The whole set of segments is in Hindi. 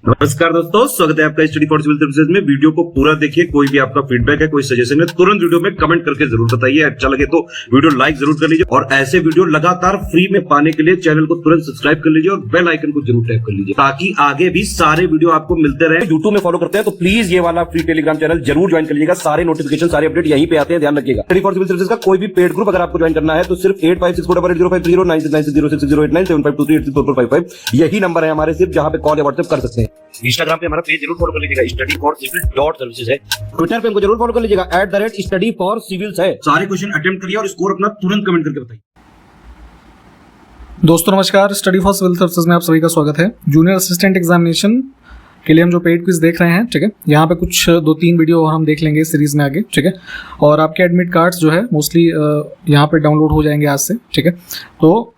नमस्कार दोस्तों, स्वागत है आपका स्टडी फॉर सिविल सर्विसेज में। वीडियो को पूरा देखिए। कोई भी आपका फीडबैक है, कोई सजेशन है, तुरंत वीडियो में कमेंट करके जरूर बताइए। अच्छा लगे तो वीडियो लाइक जरूर कर लीजिए और ऐसे वीडियो लगातार फ्री में पाने के लिए चैनल को तुरंत सब्सक्राइब कर लीजिए और बेल आइकन को जरूर टैप कर लीजिए ताकि आगे भी सारे वीडियो आपको मिलते रहे। यूट्यूब में फॉलो करते हैं तो प्लीज ये वाला फ्री टेलीग्राम चैनल जरूर ज्वाइन कर लीजिएगा। सारे नोटिफिकेशन, सारे अपडेट यहीं पे आते हैं, ध्यान रखिएगा। स्टडी फॉर सिविल सर्विसेज का कोई भी पेड ग्रुप अगर आपको ज्वाइन करना है तो सिर्फ 85648805309606089752386445 यही नंबर है हमारे, सिर्फ जहां पे कॉल या व्हाट्सएप कर सकते हैं। इंस्टाग्राम पे हमारा पेज जरूर फॉलो कर लीजिएगा, studyforcivil.services है। ट्विटर पे हमको जरूर फॉलो कर लीजिएगा, @studyforcivils है। सारे क्वेश्चन अटेम्प्ट करिए और स्कोर अपना तुरंत कमेंट करके बताइए। दोस्तों नमस्कार, स्टडी फॉर सिविल सर्विसेज में आप सभी का स्वागत है। जूनियर असिस्टेंट एग्जामिनेशन के लिए हम जो पेड क्विज देख रहे हैं, ठीक है, यहाँ पे कुछ 2-3 वीडियो और हम देख लेंगे इस सीरीज में आगे, ठीक है। और आपके एडमिट कार्ड्स जो है मोस्टली यहाँ पे डाउनलोड हो जाएंगे आज से, ठीक है। तो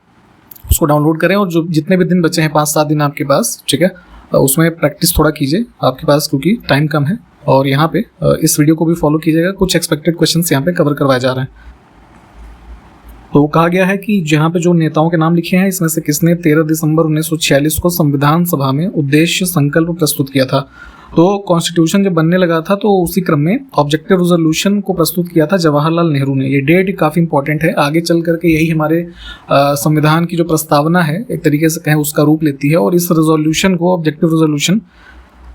उसको डाउनलोड करें और जो जितने भी दिन बचे हैं 5-7 दिन आपके पास, ठीक है, उसमें प्रैक्टिस थोड़ा कीजिए आपके पास, क्योंकि टाइम कम है। और यहाँ पे इस वीडियो को भी फॉलो कीजिएगा, कुछ एक्सपेक्टेड क्वेश्चंस यहाँ पे कवर करवाए जा रहे हैं। तो कहा गया है कि जहाँ पे जो नेताओं के नाम लिखे हैं, इसमें से किसने 13 दिसंबर 1946 को संविधान सभा में उद्देश्य संकल्प प्रस्तुत किया था। तो कॉन्स्टिट्यूशन जब बनने लगा था तो उसी क्रम में ऑब्जेक्टिव रेजोल्यूशन को प्रस्तुत किया था जवाहरलाल नेहरू ने। ये डेट काफ़ी इंपॉर्टेंट है, आगे चल करके यही हमारे संविधान की जो प्रस्तावना है एक तरीके से कहें उसका रूप लेती है। और इस रेजोल्यूशन को, ऑब्जेक्टिव रेजोल्यूशन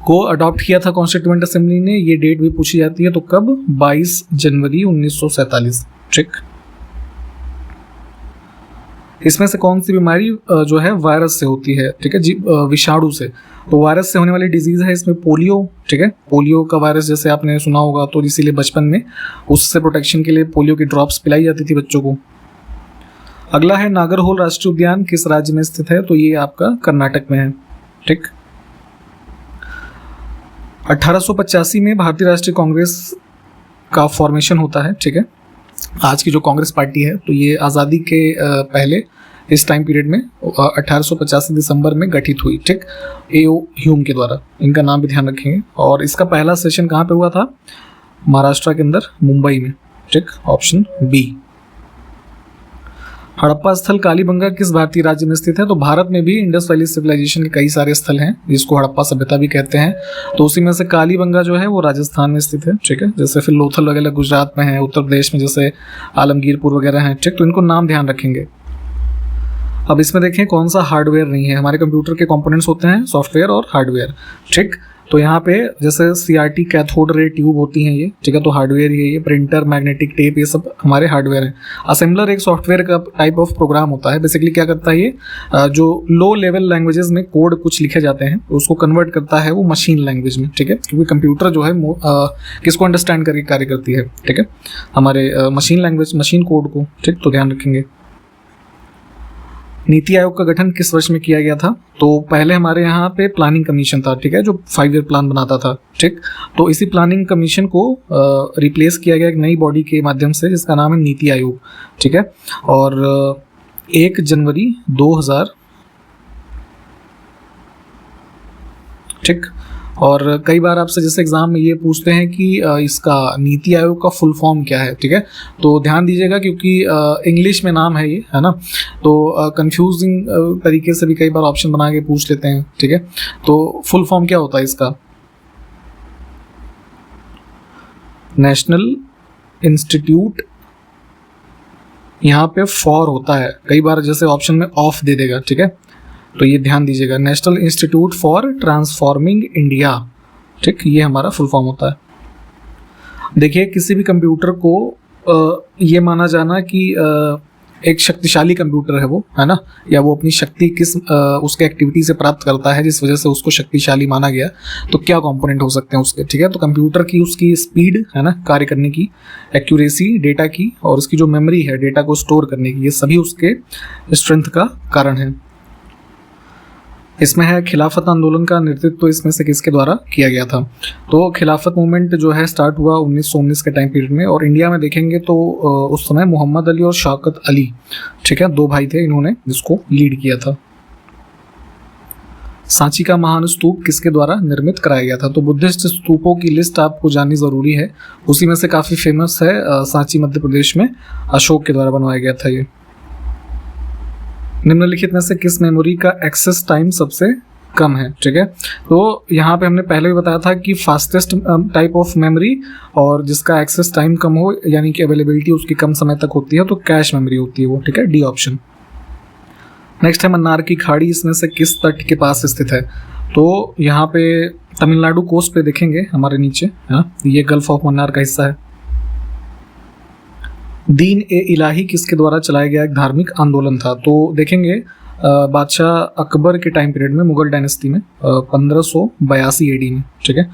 को अडॉप्ट किया था कॉन्स्टिट्यूएंट असेंबली ने। ये डेट भी पूछी जाती है, तो कब? 22 जनवरी 1947, ठीक। इसमें से कौन सी बीमारी जो है वायरस से होती है, ठीक है जी, विषाणु से। तो वायरस से होने वाली डिजीज है इसमें पोलियो, ठीक है। पोलियो का वायरस जैसे आपने सुना होगा, तो इसीलिए बचपन में उससे प्रोटेक्शन के लिए पोलियो की ड्रॉप्स पिलाई जाती थी बच्चों को। अगला है नागरहोल राष्ट्रीय उद्यान किस राज्य में स्थित है? तो ये आपका कर्नाटक में है, ठीक। 1885 में भारतीय राष्ट्रीय कांग्रेस का फॉर्मेशन होता है, ठीक है। आज की जो कांग्रेस पार्टी है, तो ये आज़ादी के पहले इस टाइम पीरियड में 1885 दिसंबर में गठित हुई, ठीक। A.O. ह्यूम के द्वारा, इनका नाम भी ध्यान रखेंगे। और इसका पहला सेशन कहाँ पे हुआ था? महाराष्ट्र के अंदर, मुंबई में, ठीक, ऑप्शन बी। हड़प्पा स्थल कालीबंगा किस भारतीय राज्य में स्थित है? तो भारत में भी इंडस वैली सिविलाइजेशन के कई सारे स्थल हैं जिसको हड़प्पा सभ्यता भी कहते हैं। तो उसी में से कालीबंगा जो है वो राजस्थान में स्थित है, ठीक है। जैसे फिर लोथल वगैरह गुजरात में है, उत्तर प्रदेश में जैसे आलमगीरपुर वगैरह हैं, ठीक। तो इनको नाम ध्यान रखेंगे। अब इसमें देखें कौन सा हार्डवेयर नहीं है। हमारे कंप्यूटर के कंपोनेंट्स होते हैं सॉफ्टवेयर और हार्डवेयर, ठीक। तो यहाँ पे जैसे CRT कैथोड रे ट्यूब होती हैं ये, ठीक है, तो हार्डवेयर ये प्रिंटर, मैग्नेटिक टेप, ये सब हमारे हार्डवेयर हैं। असेंबलर एक सॉफ्टवेयर का टाइप ऑफ प्रोग्राम होता है। बेसिकली क्या करता है ये, जो लो लेवल लैंग्वेजेस में कोड कुछ लिखे जाते हैं उसको कन्वर्ट करता है वो मशीन लैंग्वेज में, ठीक है। क्योंकि कंप्यूटर जो है किसको अंडरस्टैंड करके कार्य करती है, ठीक है, हमारे मशीन लैंग्वेज, मशीन कोड को, ठीक। तो ध्यान रखेंगे। नीति आयोग का गठन किस वर्ष में किया गया था? तो पहले हमारे यहाँ पे प्लानिंग कमीशन था, ठीक है, जो 5 ईयर प्लान बनाता था, ठीक। तो इसी प्लानिंग कमीशन को रिप्लेस किया गया एक नई बॉडी के माध्यम से जिसका नाम है नीति आयोग, ठीक है। और 1 जनवरी 2000, ठीक। और कई बार आपसे जैसे एग्जाम में ये पूछते हैं कि इसका नीति आयोग का फुल फॉर्म क्या है, ठीक है। तो ध्यान दीजिएगा क्योंकि इंग्लिश में नाम है ये, है ना, तो कंफ्यूजिंग तरीके से भी कई बार ऑप्शन बना के पूछ लेते हैं, ठीक है। तो फुल फॉर्म क्या होता है इसका? नेशनल इंस्टीट्यूट, यहाँ पे फॉर होता है, कई बार जैसे ऑप्शन में ऑफ दे देगा, ठीक है। तो ये ध्यान दीजिएगा, national institute for transforming India, ठीक, ये हमारा फुल फॉर्म होता है। देखिए किसी भी कंप्यूटर को ये माना जाना कि एक शक्तिशाली कंप्यूटर है वो, है ना, या वो अपनी शक्ति किस उसके एक्टिविटी से प्राप्त करता है जिस वजह से उसको शक्तिशाली माना गया, तो क्या कंपोनेंट हो सकते हैं उसके, ठीक है। तो कंप्यूटर की उसकी स्पीड, है ना, कार्य करने की, एक्यूरेसी डेटा की, और उसकी जो मेमोरी है डेटा को स्टोर करने की, ये सभी उसके स्ट्रेंथ का कारण है। इसमें है खिलाफत आंदोलन का नेतृत्व तो इसमें से किसके द्वारा किया गया था? तो खिलाफत मूवमेंट जो है स्टार्ट हुआ 1919 के टाइम पीरियड में। और इंडिया में देखेंगे तो उस समय मोहम्मद अली और शौकत अली, ठीक है, 2 भाई थे, इन्होंने जिसको लीड किया था। सांची का महान स्तूप किसके द्वारा निर्मित कराया गया था? तो बुद्धिस्ट स्तूपों की लिस्ट आपको जाननी जरूरी है। उसी में से काफी फेमस है सांची मध्य प्रदेश में, अशोक के द्वारा बनवाया गया था ये। निम्नलिखित में से किस मेमोरी का एक्सेस टाइम सबसे कम है, ठीक है। तो यहाँ पे हमने पहले भी बताया था कि फास्टेस्ट टाइप ऑफ मेमोरी और जिसका एक्सेस टाइम कम हो यानी कि अवेलेबिलिटी उसकी कम समय तक होती है तो कैश मेमोरी होती है वो, ठीक है, डी ऑप्शन। नेक्स्ट है मन्नार की खाड़ी, इसमें से किस तट के पास स्थित है? तो यहाँ पे तमिलनाडु कोस्ट पे देखेंगे हमारे नीचे, है ना, ये गल्फ ऑफ मन्नार का हिस्सा है। दीन ए इलाही किसके द्वारा चलाया गया एक धार्मिक आंदोलन था? तो देखेंगे बादशाह अकबर के टाइम पीरियड में, मुगल डायनेस्टी में 1582 AD में, ठीक है।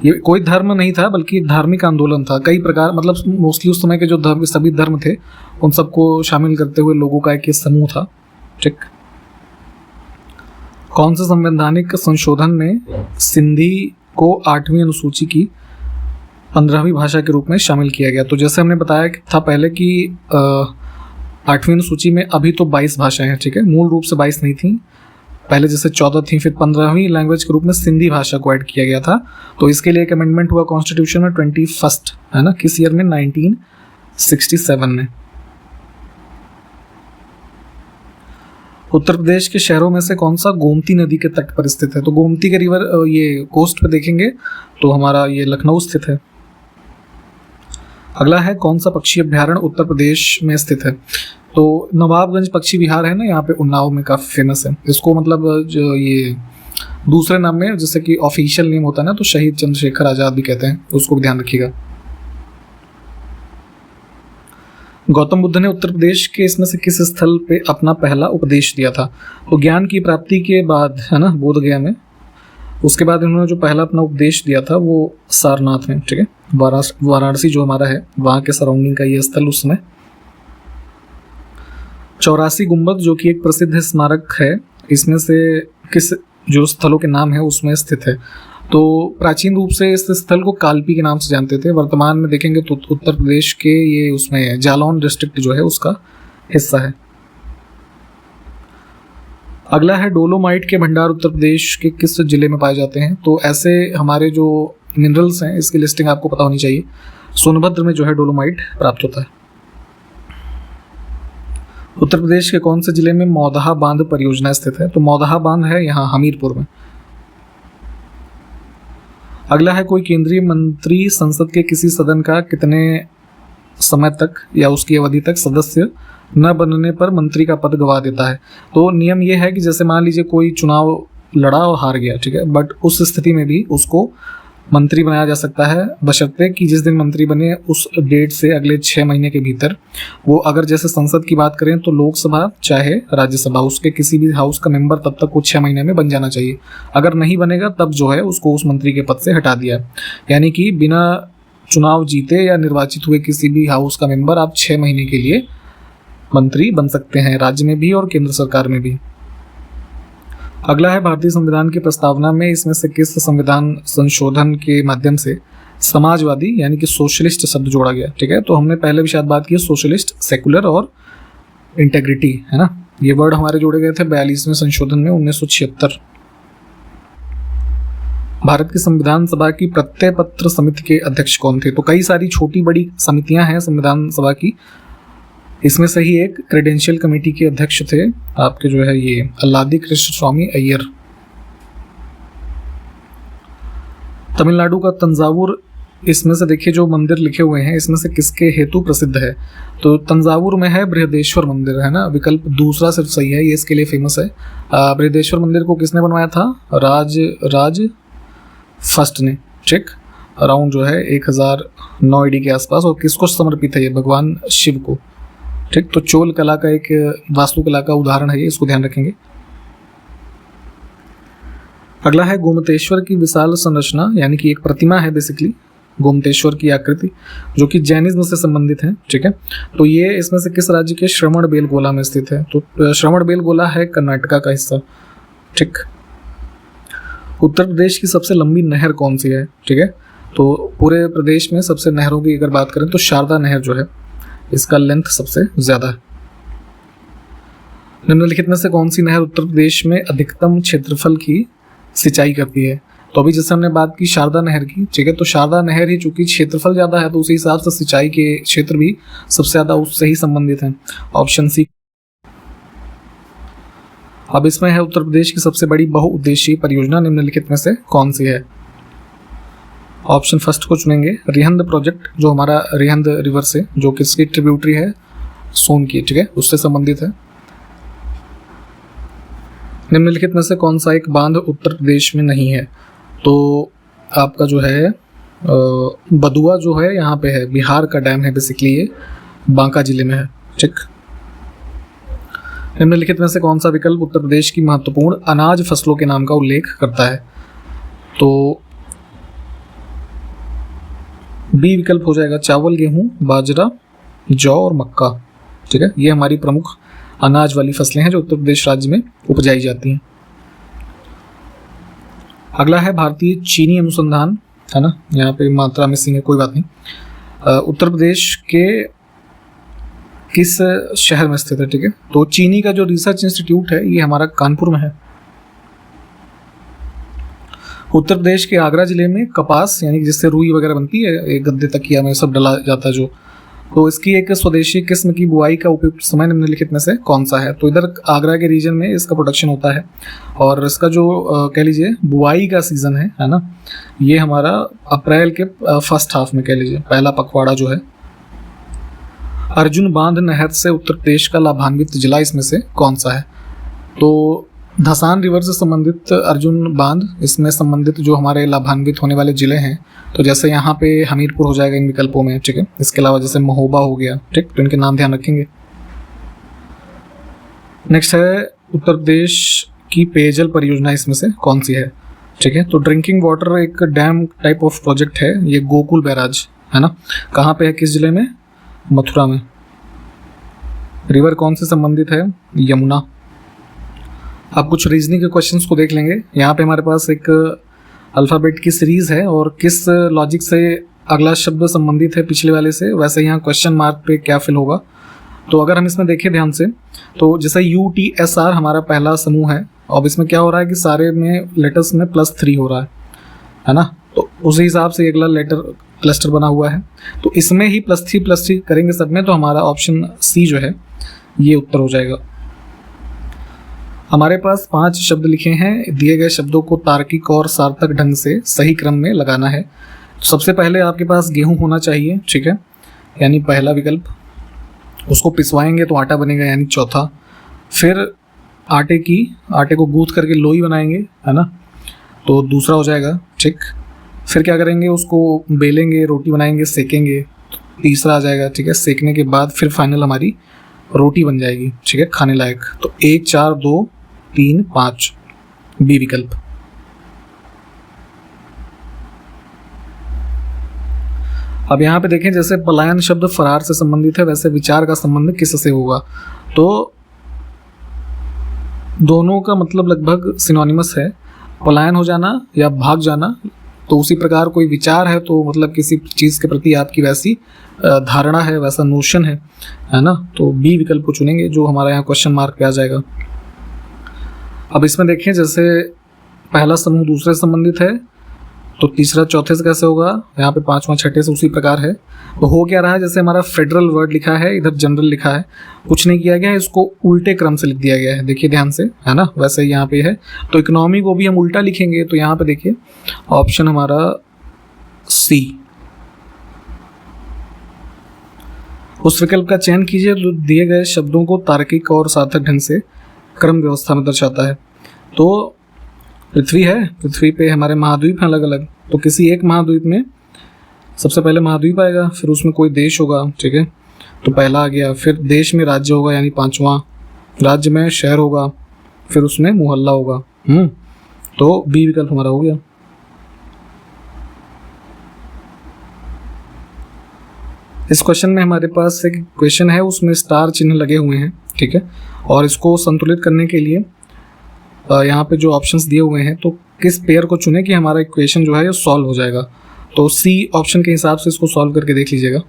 ये कोई धर्म नहीं था बल्कि एक धार्मिक आंदोलन था, कई प्रकार, मतलब मोस्टली उस समय के जो धर्म, सभी धर्म थे उन सबको शामिल करते हुए लोगों का एक समूह था, ठीक। कौन से संवैधानिक संशोधन में सिंधी को 8वीं अनुसूची की 15वीं भाषा के रूप में शामिल किया गया? तो जैसे हमने बताया था पहले कि 8वीं अनुसूची में अभी तो 22 भाषाएं हैं, ठीक है, मूल रूप से 22 नहीं थी, पहले जैसे 14 थी, फिर 15वीं लैंग्वेज के रूप में सिंधी भाषा को ऐड किया गया था। तो इसके लिए एक अमेंडमेंट हुआ कॉन्स्टिट्यूशन में 21st, है ना, किस ईयर में? 1967 में। उत्तर प्रदेश के शहरों में से कौन सा गोमती नदी के तट पर स्थित है? तो गोमती के रिवर ये कोस्ट पे देखेंगे तो हमारा ये लखनऊ स्थित है। अगला है कौन सा पक्षी अभ्यारण्य उत्तर प्रदेश में स्थित है? तो नवाबगंज पक्षी विहार है ना, यहाँ पे उन्नाव में काफ़ी फेमस है। इसको मतलब जो ये दूसरे नाम में, जैसे कि ऑफिशियल नेम होता है ना, तो शहीद चंद्रशेखर आज़ाद भी कहते हैं, उसको भी ध्यान रखिएगा। गौतम बुद्ध ने उत्तर प्रदेश के इसमें से किस स्थल पे अपना पहला उपदेश दिया था? तो ज्ञान की प्राप्ति के बाद, है ना, बोध गया में, उसके बाद इन्होंने जो पहला अपना उपदेश दिया था वो सारनाथ में, ठीक है, वाराणसी जो हमारा है वहाँ के सराउंडिंग का ये स्थल उस समय। 84 गुंबद जो कि एक प्रसिद्ध स्मारक है, इसमें से किस जो स्थलों के नाम है उसमें स्थित है? तो प्राचीन रूप से इस स्थल को कालपी के नाम से जानते थे, वर्तमान में देखेंगे तो उत्तर प्रदेश के ये उसमें जालौन डिस्ट्रिक्ट जो है उसका हिस्सा है। अगला है डोलोमाइट के भंडार उत्तर प्रदेश के किस जिले में पाए जाते हैं? तो ऐसे हमारे जो मिनरल्स हैं इसकी लिस्टिंग आपको पता होनी चाहिए। सोनभद्र में जो है डोलोमाइट प्राप्त होता है। उत्तर प्रदेश के कौन से जिले में मौदहा बांध परियोजना स्थित है? तो मौदहा बांध है यहाँ हमीरपुर में। अगला है कोई केंद्रीय मंत्री संसद के किसी सदन का कितने समय तक या उसकी अवधि तक सदस्य न बनने पर मंत्री का पद गवा देता है? तो नियम ये है कि जैसे मान लीजिए कोई चुनाव लड़ा और हार गया, ठीक है, बट उस स्थिति में भी उसको मंत्री बनाया जा सकता है, बशर्ते कि जिस दिन मंत्री बने उस डेट से अगले 6 महीने के भीतर वो, अगर जैसे संसद की बात करें तो लोकसभा चाहे राज्यसभा, उसके किसी भी हाउस का मेंबर तब तक वो 6 महीने में बन जाना चाहिए। अगर नहीं बनेगा तब जो है उसको उस मंत्री के पद से हटा दिया। यानी कि बिना चुनाव जीते या निर्वाचित हुए किसी भी हाउस का मेंबर आप 6 महीने के लिए मंत्री बन सकते हैं, राज्य में भी और केंद्र सरकार में भी। अगला है भारतीय संविधान की प्रस्तावना में इसमें से किस संविधान संशोधन के माध्यम से समाजवादी यानी कि सोशलिस्ट शब्द जोड़ा गया? ठीक है, तो हमने पहले भी शायद बात की, सोशलिस्ट, सेकुलर और इंटेग्रिटी, है ना, ये वर्ड हमारे जोड़े गए थे 42वें संशोधन में 1976। भारत की संविधान सभा की प्रत्यय पत्र समिति के अध्यक्ष कौन थे? तो कई सारी छोटी बड़ी समितियां हैं संविधान सभा की, इसमें से ही एक क्रेडेंशियल कमेटी के अध्यक्ष थे आपके जो है ये अल्लादी कृष्ण स्वामी अय्यर। तमिलनाडु का तंजावुर, इसमें से देखिए जो मंदिर लिखे हुए हैं इसमें से किसके हेतु प्रसिद्ध है? तो तंजावुर में है बृहदेश्वर मंदिर, है ना, विकल्प दूसरा सिर्फ सही है, ये इसके लिए फेमस है। बृहदेश्वर मंदिर को किसने बनवाया था? राज फर्स्ट ने, ठीक, अराउंड जो है 1009 AD के आसपास। और किसको समर्पित है ये? भगवान शिव को, ठीक। तो चोल कला का एक वास्तुकला का उदाहरण है ये, इसको ध्यान रखेंगे। अगला है गोमतेश्वर की विशाल संरचना, यानी कि एक प्रतिमा है बेसिकली गोमतेश्वर की आकृति, जो कि जैनिज्म से संबंधित है, ठीक है। तो ये इसमें से किस राज्य के श्रवणबेलगोला में स्थित है? तो श्रवणबेलगोला है कर्नाटका का हिस्सा, ठीक। उत्तर प्रदेश की सबसे लंबी नहर कौन सी है? ठीक है, तो पूरे प्रदेश में सबसे नहरों की अगर बात करें तो शारदा नहर जो है इसका लेंथ सबसे ज्यादा है। निम्नलिखित में से कौन सी नहर उत्तर प्रदेश में अधिकतम क्षेत्रफल की सिंचाई करती है? तो अभी जैसे हमने बात की शारदा नहर की, ठीक है, तो शारदा नहर ही चूंकि क्षेत्रफल ज्यादा है तो उसी हिसाब से सिंचाई के क्षेत्र भी सबसे ज्यादा उससे ही संबंधित है, ऑप्शन सी। अब इसमें है उत्तर प्रदेश की सबसे बड़ी बहुउद्देशीय परियोजना निम्नलिखित में से कौन सी है। ऑप्शन फर्स्ट को चुनेंगे, रिहंद प्रोजेक्ट, जो हमारा रिहंद रिवर से, जो किसकी ट्रिब्यूटरी है, सोन की, ठीक है, उससे संबंधित है। निम्नलिखित में से कौन सा एक बांध उत्तर प्रदेश में नहीं है। तो आपका जो है बदुआ जो है यहाँ पे है, बिहार का डैम है बेसिकली, ये बांका जिले में है, ठीक। निम्नलिखित में से कौन सा विकल्प उत्तर प्रदेश की महत्वपूर्ण अनाज फसलों के नाम का उल्लेख करता है। तो बी विकल्प हो जाएगा, चावल, गेहूं, बाजरा, जौ और मक्का, ठीक है। ये हमारी प्रमुख अनाज वाली फसलें हैं जो उत्तर प्रदेश राज्य में उपजाई जाती हैं। अगला है भारतीय चीनी अनुसंधान, है ना, यहाँ पे मात्रा मिसिंग है, कोई बात नहीं। उत्तर प्रदेश के किस शहर में स्थित है, ठीक है। तो चीनी का जो रिसर्च इंस्टीट्यूट है ये हमारा कानपुर में है। उत्तर प्रदेश के आगरा जिले में कपास, यानी जिससे रुई वगैरह बनती है, एक गद्दे तकिया में सब डला जाता है जो, तो इसकी एक स्वदेशी किस्म की बुआई का उपयुक्त समय निम्नलिखित में से कौन सा है। तो इधर आगरा के रीजन में इसका प्रोडक्शन होता है और इसका जो कह लीजिए बुआई का सीज़न है ना, ये हमारा अप्रैल के फर्स्ट हाफ में, कह लीजिए पहला पखवाड़ा जो है। अर्जुन बांध नहर से उत्तर प्रदेश का लाभान्वित जिला इसमें से कौन सा है। तो धसान रिवर से संबंधित अर्जुन बांध, इसमें संबंधित जो हमारे लाभान्वित होने वाले ज़िले हैं, तो जैसे यहाँ पे हमीरपुर हो जाएगा इन विकल्पों में, ठीक है। इसके अलावा जैसे महोबा हो गया, ठीक, तो इनके नाम ध्यान रखेंगे। नेक्स्ट है उत्तर प्रदेश की पेयजल परियोजना इसमें से कौन सी है, ठीक है। तो ड्रिंकिंग वाटर एक डैम टाइप ऑफ प्रोजेक्ट है, ये गोकुल बैराज, है ना, कहाँ पे है, किस जिले में, मथुरा में। रिवर कौन से संबंधित है, यमुना। अब कुछ रीजनिंग के क्वेश्चंस को देख लेंगे। यहाँ पे हमारे पास एक अल्फ़ाबेट की सीरीज़ है और किस लॉजिक से अगला शब्द संबंधित है पिछले वाले से, वैसे यहाँ क्वेश्चन मार्क पे क्या फिल होगा। तो अगर हम इसमें देखें ध्यान से, तो जैसे UTSR हमारा पहला समूह है, अब इसमें क्या हो रहा है कि सारे में लेटर्स में +3 हो रहा है ना, तो उसी हिसाब से अगला लेटर क्लस्टर बना हुआ है। तो इसमें ही +3 करेंगे सब में, तो हमारा ऑप्शन सी जो है ये उत्तर हो जाएगा। हमारे पास 5 शब्द लिखे हैं, दिए गए शब्दों को तार्किक और सार्थक ढंग से सही क्रम में लगाना है। तो सबसे पहले आपके पास गेहूं होना चाहिए, ठीक है, यानी पहला विकल्प। उसको पिसवाएंगे तो आटा बनेगा, यानी चौथा। फिर आटे को गूंथ करके लोई बनाएंगे, है ना, तो दूसरा हो जाएगा, ठीक। फिर क्या करेंगे, उसको बेलेंगे, रोटी बनाएंगे, सेकेंगे, तीसरा आ जाएगा, ठीक है। सेकने के बाद फिर फाइनल हमारी रोटी बन जाएगी, ठीक है, खाने लायक। तो 1 4 2 3 5 बी विकल्प। अब यहाँ पे देखें, जैसे पलायन शब्द फरार से संबंधित है, वैसे विचार का संबंध किससे होगा। तो दोनों का मतलब लगभग सिनोनिमस है, पलायन हो जाना या भाग जाना। तो उसी प्रकार कोई विचार है तो मतलब किसी चीज़ के प्रति आपकी वैसी धारणा है, वैसा नोशन है ना। तो बी विकल्प को चुनेंगे जो हमारा यहाँ क्वेश्चन मार्क पे आ जाएगा। अब इसमें देखें, जैसे पहला समूह दूसरे से संबंधित है, तो तीसरा चौथे से कैसे होगा, यहाँ पे पांचवा छठे से उसी प्रकार है। तो हो क्या रहा है, जैसे हमारा फेडरल वर्ड लिखा है, इधर जनरल लिखा है, कुछ नहीं किया गया है, इसको उल्टे क्रम से लिख दिया गया है, देखिए ध्यान से, है ना, वैसे यहाँ पे है। तो इकोनॉमी को भी हम उल्टा लिखेंगे, तो यहाँ पे देखिए ऑप्शन हमारा सी। उस विकल्प का चयन कीजिए जो दिए गए शब्दों को तार्किक और सार्थक ढंग से क्रम व्यवस्था में दर्शाता है। तो पृथ्वी है, पृथ्वी पे हमारे महाद्वीप हैं अलग अलग, तो किसी एक महाद्वीप में सबसे पहले महाद्वीप आएगा, फिर उसमें कोई देश होगा, ठीक है, तो पहला आ गया। फिर देश में राज्य होगा, यानी पांचवा, राज्य में शहर होगा, फिर उसमें मोहल्ला होगा। तो बी विकल्प हमारा हो गया। इस क्वेश्चन में हमारे पास एक क्वेश्चन है, उसमें स्टार चिन्ह लगे हुए हैं, ठीक है, और इसको संतुलित करने के लिए यहाँ पे जो ऑप्शंस दिए हुए हैं, तो किस पेयर को चुने कि हमारा इक्वेशन जो है ये सॉल्व हो जाएगा। तो सी ऑप्शन के हिसाब से इसको सॉल्व करके देख लीजिएगा।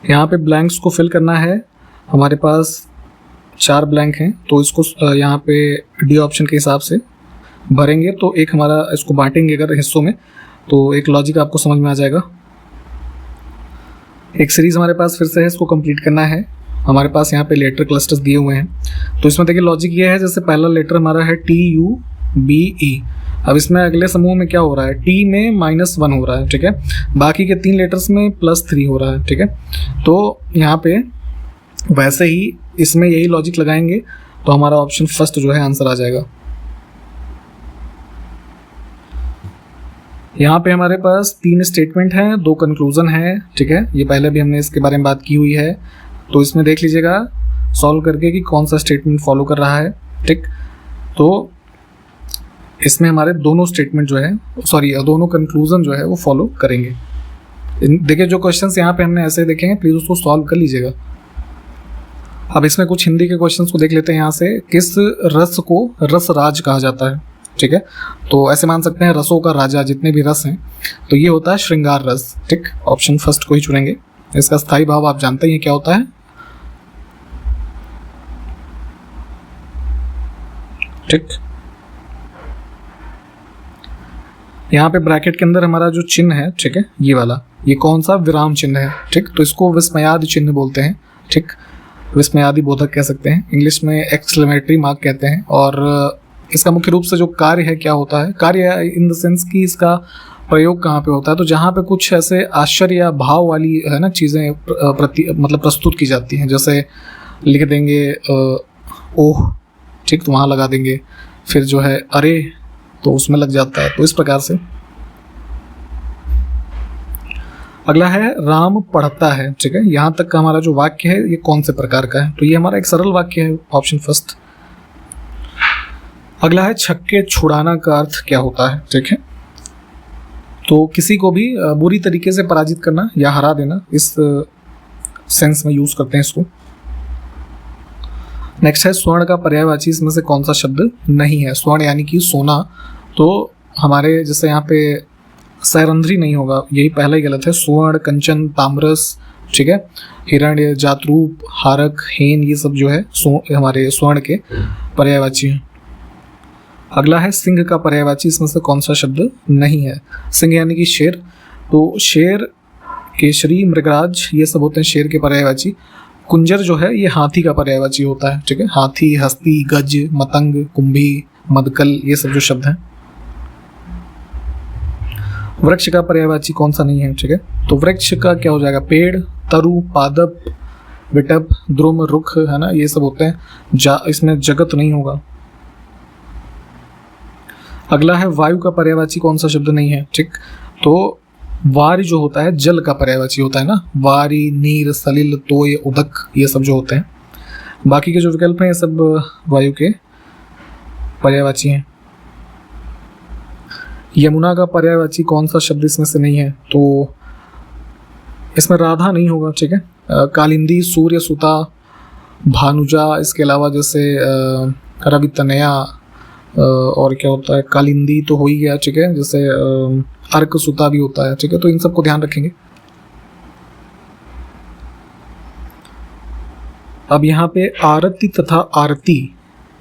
यहाँ पे ब्लैंक्स को फिल करना है, हमारे पास 4 ब्लैंक हैं, तो इसको यहाँ पे डी ऑप्शन के हिसाब से भरेंगे। तो एक हमारा इसको बांटेंगे अगर हिस्सों में, तो एक लॉजिक आपको समझ में आ जाएगा। एक सीरीज हमारे पास फिर से है, इसको कंप्लीट करना है। हमारे पास यहाँ पे लेटर क्लस्टर्स दिए हुए हैं। तो इसमें देखिए लॉजिक ये है, जैसे पहला लेटर हमारा है TUBE। अब इसमें अगले समूह में क्या हो रहा है, T में -1 हो रहा है, ठीक है। बाकी के 3 लेटर्स में +3 हो रहा है, ठीक है। तो यहाँ पे वैसे ही इसमें यही लॉजिक लगाएंगे तो हमारा ऑप्शन फर्स्ट जो है आंसर आ जाएगा। यहाँ पे हमारे पास 3 स्टेटमेंट हैं, 2 कंक्लूजन हैं, ठीक है। ये पहले भी हमने इसके बारे में बात की हुई है, तो इसमें देख लीजिएगा सॉल्व करके कि कौन सा स्टेटमेंट फॉलो कर रहा है, ठीक। तो इसमें हमारे दोनों स्टेटमेंट जो है, दोनों कंक्लूजन जो है वो फॉलो करेंगे। देखिए जो क्वेश्चंस यहाँ पे हमने ऐसे देखे हैं, प्लीज़ उसको सॉल्व कर लीजिएगा। अब इसमें कुछ हिंदी के क्वेश्चंस को देख लेते हैं। यहाँ से किस रस को रसराज कहा जाता है, ठीक है। तो ऐसे मान सकते हैं रसों का राजा, जितने भी रस हैं, तो ये होता है श्रृंगार रस, ठीक। ऑप्शन फर्स्ट को ही चुनेंगे। इसका स्थायी भाव आप जानते हैं क्या होता है, ठीक। यहाँ पे ब्रैकेट के अंदर हमारा जो चिन्ह है, ठीक है, ये वाला, ये कौन सा विराम चिन्ह है, ठीक। तो इसको विस्मयादि चिन्ह बोलते हैं, ठीक। विस्मयादि बोधक कह सकते हैं, इंग्लिश में एक्सक्लेमेटरी मार्क कहते हैं। और इसका मुख्य रूप से जो कार्य है, क्या होता है कार्य, इन द सेंस कि इसका प्रयोग कहाँ पे होता है, तो जहाँ पे कुछ ऐसे आश्चर्य या भाव वाली है ना चीज़ें मतलब प्रस्तुत की जाती हैं, जैसे लिख देंगे ओह, ठीक, तो वहाँ लगा देंगे। फिर जो है अरे, तो उसमें लग जाता है। तो इस प्रकार से अगला है राम पढ़ता है, ठीक है। यहाँ तक का हमारा जो वाक्य है ये कौन से प्रकार का है, तो ये हमारा एक सरल वाक्य है, ऑप्शन फर्स्ट। अगला है छक्के छुड़ाना का अर्थ क्या होता है, ठीक है। तो किसी को भी बुरी तरीके से पराजित करना या हरा देना, इस सेंस में यूज करते हैं इसको। नेक्स्ट है स्वर्ण का पर्यायवाची इसमें से कौन सा शब्द नहीं है। स्वर्ण यानी कि सोना, तो हमारे जैसे यहाँ पे सैरंध्री नहीं होगा, यही पहला ही गलत है। स्वर्ण, कंचन, ताम्रस, ठीक है, हिरण्य, जातरूप, हारक, हेन, ये सब जो है हमारे स्वर्ण के पर्यायवाची हैं। अगला है सिंह का पर्यायवाची इसमें से कौन सा शब्द नहीं है। सिंह यानी कि शेर, तो शेर, केसरी, मृगराज, ये सब होते हैं शेर के पर्यायवाची। कुंजर जो है ये हाथी का पर्यायवाची होता है, ठीक है। हाथी, हस्ती, गज, मतंग, कुंभी, मदकल, ये सब जो शब्द हैं। वृक्ष का पर्यायवाची कौन सा नहीं है, ठीक है। तो वृक्ष का क्या हो जाएगा, पेड़, तरु, पादप, विटप, द्रुम, रुख, है ना, ये सब होते हैं। इसमें जगत नहीं होगा। अगला है वायु का पर्यायवाची कौन सा शब्द नहीं है, ठीक। तो वारी जो होता है जल का पर्यायवाची होता है ना, वारी, नीर, सलिल, तोय, उदक, ये सब जो होते हैं। बाकी के जो विकल्प हैं ये सब वायु के पर्यायवाची हैं। यमुना का पर्यायवाची कौन सा शब्द इसमें से नहीं है, तो इसमें राधा नहीं होगा, ठीक है। कालिंदी, सूर्य, सुता, भानुजा, इसके अलावा जैसे रवि तनया, और क्या होता है, कालिंदी तो हो ही गया, ठीक है। जैसे अर्क सुता भी होता है, ठीक है। तो इन सबको ध्यान रखेंगे। अब यहाँ पे आरती तथा आरती,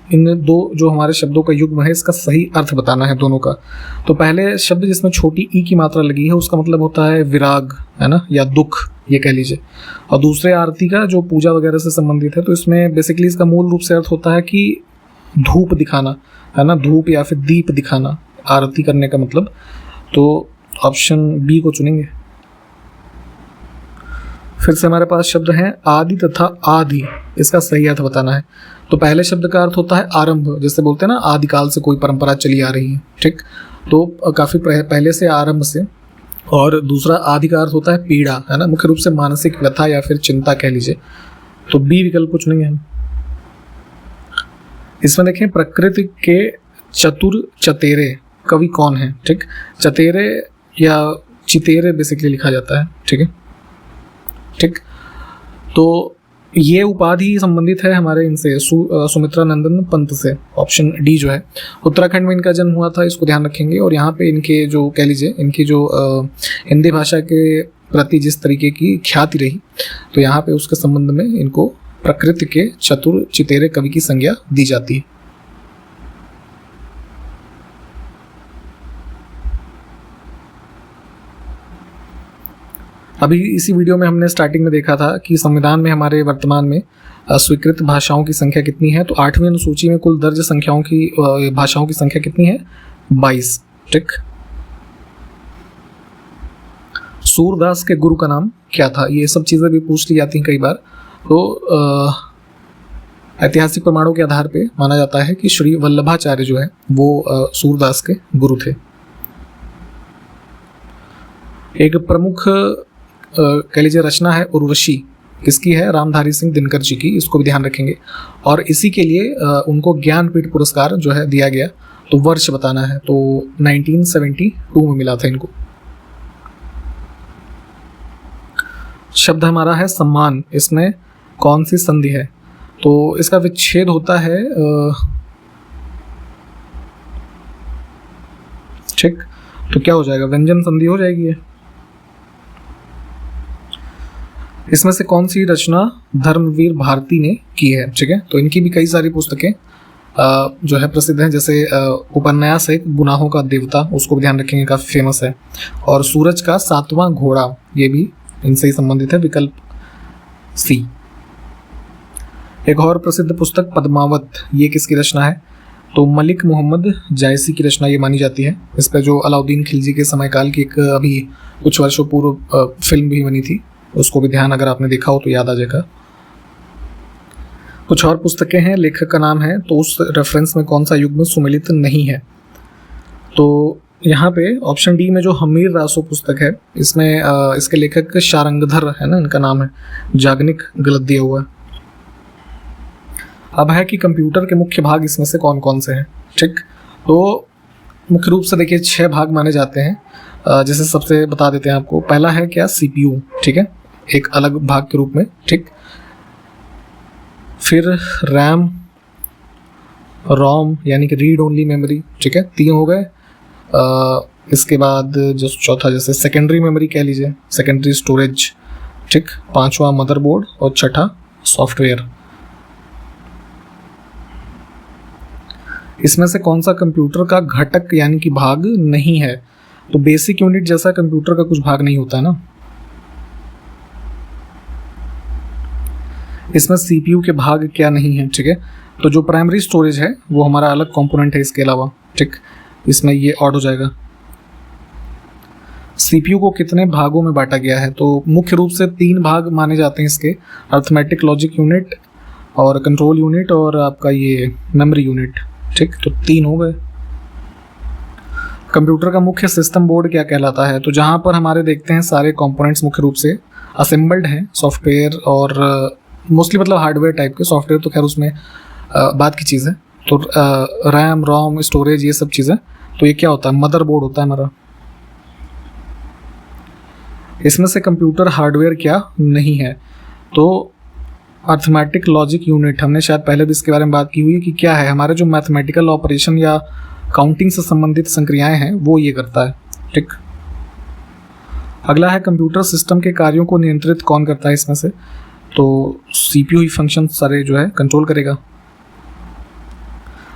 इन दो जो हमारे शब्दों का युग्म है, इसका सही अर्थ बताना है दोनों का। तो पहले शब्द जिसमें छोटी ई की मात्रा लगी है उसका मतलब होता है विराग, है ना, या दुख, ये कह लीजिए। और दूसरे आरती का जो पूजा वगैरह से संबंधित है, तो इसमें बेसिकली इसका मूल रूप से अर्थ होता है कि धूप दिखाना, है ना, धूप या फिर दीप दिखाना, आरती करने का मतलब। तो ऑप्शन बी को चुनेंगे। फिर से हमारे पास शब्द हैं आदि तथा आदि, इसका सही अर्थ बताना है। तो पहले शब्द का अर्थ होता है आरंभ, जैसे बोलते हैं ना आदिकाल से कोई परंपरा चली आ रही है, ठीक। तो काफ़ी पहले से, आरंभ से। और दूसरा आदि का अर्थ होता है पीड़ा, है ना, मुख्य रूप से मानसिक व्यथा या फिर चिंता कह लीजिए। तो बी विकल्प को चुनेंगे हम। इसमें देखें प्रकृति के चतुर चतेरे कवि कौन है, ठीक। चतेरे या चितेरे बेसिकली लिखा जाता है, ठीक है, ठीक। तो ये उपाधि संबंधित है हमारे इनसे सुमित्रा नंदन पंत से, ऑप्शन डी जो है। उत्तराखंड में इनका जन्म हुआ था, इसको ध्यान रखेंगे। और यहाँ पे इनके जो कह लीजिए इनकी जो हिंदी भाषा के प्रति जिस तरीके की ख्याति रही, तो यहाँ पे उसके संबंध में इनको प्रकृति के चतुर चितेरे कवि की संज्ञा दी जाती है। अभी इसी वीडियो में हमने स्टार्टिंग में देखा था कि संविधान में हमारे वर्तमान में स्वीकृत भाषाओं की संख्या कितनी है। तो 8वीं अनुसूची में कुल दर्ज संख्याओं की भाषाओं की संख्या कितनी है? 22। ठीक। सूरदास के गुरु का नाम क्या था? ये सब चीज़ें भी पूछ ली जाती हैं कई बार। तो ऐतिहासिक प्रमाणों के आधार पे माना जाता है कि श्री वल्लभाचार्य जो है वो सूरदास के गुरु थे। एक प्रमुख कह लीजिए रचना है उर्वशी, किसकी है? रामधारी सिंह दिनकर जी की, इसको भी ध्यान रखेंगे। और इसी के लिए उनको ज्ञानपीठ पुरस्कार जो है दिया गया। तो वर्ष बताना है, तो 1972 में मिला था इनको। शब्द हमारा है सम्मान, इसमें कौन सी संधि है? तो इसका विच्छेद होता है ठीक, तो क्या हो जाएगा? व्यंजन संधि हो जाएगी है। इसमें से कौन सी रचना धर्मवीर भारती ने की है? ठीक है, तो इनकी भी कई सारी पुस्तकें जो है प्रसिद्ध हैं, जैसे उपन्यास है गुनाहों का देवता, उसको भी ध्यान रखेंगे, काफ़ी फेमस है। और सूरज का 7वां घोड़ा, ये भी इनसे ही संबंधित है, विकल्प सी। एक और प्रसिद्ध पुस्तक पद्मावत, ये किसकी रचना है? तो मलिक मोहम्मद जायसी की रचना ये मानी जाती है। इस पर जो अलाउद्दीन खिलजी के समयकाल की एक अभी कुछ वर्षों पूर्व फिल्म भी बनी थी, उसको भी ध्यान अगर आपने देखा हो तो याद आ जाएगा। कुछ और पुस्तकें हैं, लेखक का नाम है, तो उस रेफरेंस में कौन सा युग्म सुमेलित नहीं है? तो यहाँ पे ऑप्शन डी में जो हमीर रासो पुस्तक है, इसमें इसके लेखक शारंगधर है ना, इनका नाम है, जागनिक गलत दिया हुआ है। अब है कि कंप्यूटर के मुख्य भाग इसमें से कौन कौन से हैं? ठीक, तो मुख्य रूप से देखिए 6 भाग माने जाते हैं। जैसे सबसे बता देते हैं आपको। पहला है क्या? CPU, ठीक है, एक अलग भाग के रूप में। ठीक, फिर रैम, रोम यानी कि रीड ओनली मेमोरी, ठीक है, 3 हो गए। इसके बाद जो चौथा जैसे सेकेंडरी मेमोरी कह लीजिए, सेकेंडरी स्टोरेज, ठीक, 5वां मदरबोर्ड और 6ठा सॉफ्टवेयर। इसमें से कौन सा कंप्यूटर का घटक यानी कि भाग नहीं है? तो बेसिक यूनिट जैसा कंप्यूटर का कुछ भाग नहीं होता है ना। इसमें CPU के भाग क्या नहीं है? ठीक है, तो जो प्राइमरी स्टोरेज है वो हमारा अलग कंपोनेंट है इसके अलावा। ठीक, इसमें ये ऑड हो जाएगा। CPU को कितने भागों में बांटा गया है? तो मुख्य रूप से 3 भाग माने जाते हैं इसके, अर्थमेटिक लॉजिक यूनिट और कंट्रोल यूनिट और आपका ये मेमोरी यूनिट। ठीक, तो 3 हो गए। कंप्यूटर का मुख्य सिस्टम बोर्ड क्या कहलाता है? तो जहाँ पर हमारे देखते हैं सारे कंपोनेंट्स मुख्य रूप से असेंबल्ड हैं, सॉफ्टवेयर और मोस्टली मतलब हार्डवेयर टाइप के, सॉफ्टवेयर तो खैर उसमें बात की चीज़ है। तो रैम, रोम, स्टोरेज, ये सब चीज़ें, तो ये क्या होता है? मदरबोर्ड होता है हमारा। इसमें से कंप्यूटर हार्डवेयर क्या नहीं है? तो अर्थमेटिक लॉजिक यूनिट, हमने शायद पहले भी इसके बारे में बात की हुई है कि क्या है, हमारे जो मैथमेटिकल ऑपरेशन या काउंटिंग से संबंधित संक्रियाएं हैं वो ये करता है। ठीक, अगला है कंप्यूटर सिस्टम के कार्यों को नियंत्रित कौन करता है? इसमें से तो CPU ही फंक्शन सारे जो है कंट्रोल करेगा।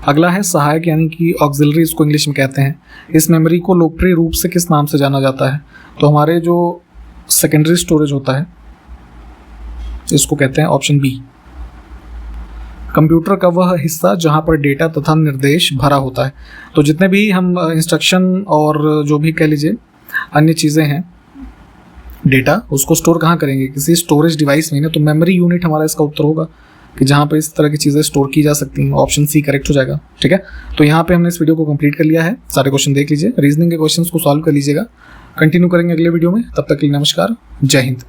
अगला है सहायक यानी कि ऑक्सिलरी, इसको इंग्लिश में कहते हैं। इस मेमोरी को लोकप्रिय रूप से किस नाम से जाना जाता है? तो हमारे जो सेकेंडरी स्टोरेज होता है इसको कहते हैं ऑप्शन बी। कंप्यूटर का वह हिस्सा जहां पर डेटा तथा निर्देश भरा होता है। तो जितने भी हम इंस्ट्रक्शन और जो भी कह लीजिए अन्य चीज़ें हैं, डेटा, उसको स्टोर कहाँ करेंगे? किसी स्टोरेज डिवाइस में ना। तो मेमोरी यूनिट हमारा इसका उत्तर होगा कि जहाँ पर इस तरह की चीज़ें स्टोर की जा सकती हैं। ऑप्शन सी करेक्ट हो जाएगा। ठीक है, तो यहाँ पे हमने इस वीडियो को कंप्लीट कर लिया है। सारे क्वेश्चन देख लीजिए, रीजनिंग के क्वेश्चंस को सॉल्व कर लीजिएगा। कंटिन्यू करेंगे अगले वीडियो में। तब तक के लिए नमस्कार, जय हिंद।